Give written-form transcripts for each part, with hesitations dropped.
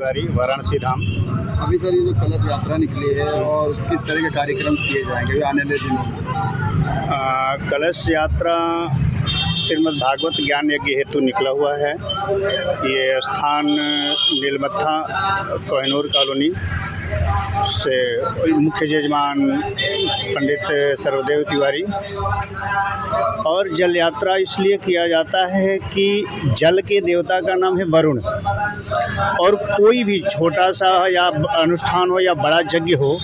तिवारी, वाराणसी धाम। अभी सर ये जो कलश यात्रा निकली है और किस तरह के कार्यक्रम किए जाएंगे आने वाले दिनों में? कलश यात्रा श्रीमद् भागवत ज्ञान यज्ञ हेतु निकला हुआ है। ये स्थान नीलमत्था कोहिनूर कॉलोनी से मुख्य यजमान पंडित सर्वदेव तिवारी। और जल यात्रा इसलिए किया जाता है कि जल के देवता का नाम है वरुण, और कोई भी छोटा सा या अनुष्ठान हो या बड़ा यज्ञ हो,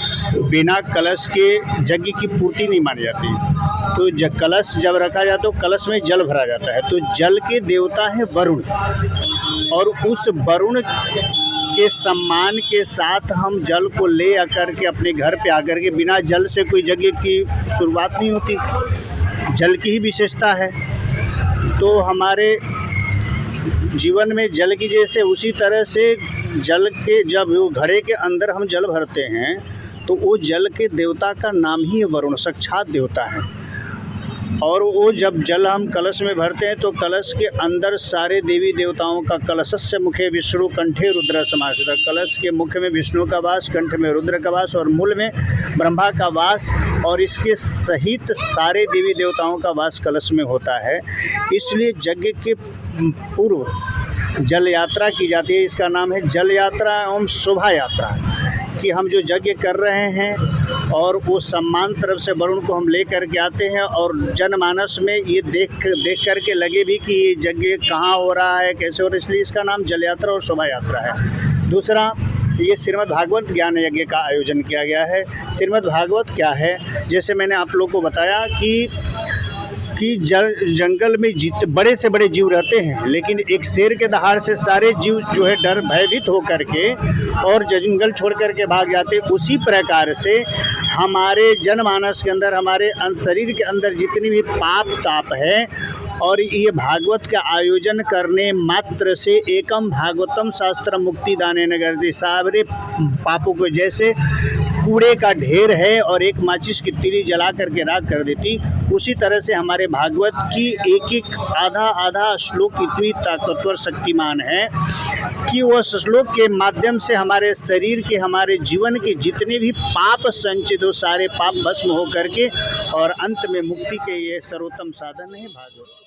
बिना कलश के यज्ञ की पूर्ति नहीं मानी जाती। तो कलश जब रखा जाता है तो कलश में जल भरा जाता है, तो जल के देवता है वरुण, और उस वरुण के सम्मान के साथ हम जल को ले आकर के अपने घर पे आकर के, बिना जल से कोई यज्ञ की शुरुआत नहीं होती, जल की ही विशेषता है। तो हमारे जीवन में जल की जैसे उसी तरह से जल के जब वो घड़े के अंदर हम जल भरते हैं तो वो जल के देवता का नाम ही वरुण साक्षात देवता है। और वो जब जल हम कलश में भरते हैं तो कलश के अंदर सारे देवी देवताओं का, कलशस्य मुखे विष्णु कंठे रुद्र समासित, कलश के मुख में विष्णु का वास, कंठ में रुद्र का वास और मूल में ब्रह्मा का वास, और इसके सहित सारे देवी देवताओं का वास कलश में होता है। इसलिए यज्ञ के पूर्व जल यात्रा की जाती है। इसका नाम है जल यात्रा एवं शोभा यात्रा, कि हम जो यज्ञ कर रहे हैं और वो सम्मान तरफ से वरुण को हम ले कर के आते हैं, और जनमानस में ये देख कर के लगे भी कि ये यज्ञ कहाँ हो रहा है, कैसे हो रहा है, इसलिए इसका नाम जल यात्रा और शोभा यात्रा है। दूसरा, ये श्रीमद् भागवत ज्ञान यज्ञ का आयोजन किया गया है। श्रीमद् भागवत क्या है, जैसे मैंने आप लोग को बताया कि जंगल में बड़े से बड़े जीव रहते हैं, लेकिन एक शेर के दहाड़ से सारे जीव जो है डर भयभीत होकर के और जंगल छोड़ कर के भाग जाते। उसी प्रकार से हमारे जनमानस के अंदर, हमारे शरीर के अंदर जितनी भी पाप ताप है, और ये भागवत का आयोजन करने मात्र से एकम भागवतम शास्त्र मुक्ति दाने नगर, सारे पापों को जैसे कूड़े का ढेर है और एक माचिस की तिली जला करके राख कर देती, उसी तरह से हमारे भागवत की एक एक आधा आधा श्लोक इतनी ताकतवर शक्तिमान है कि वह श्लोक के माध्यम से हमारे शरीर के, हमारे जीवन के जितने भी पाप संचित हो, सारे पाप भस्म हो करके और अंत में मुक्ति के ये सर्वोत्तम साधन है भागवत।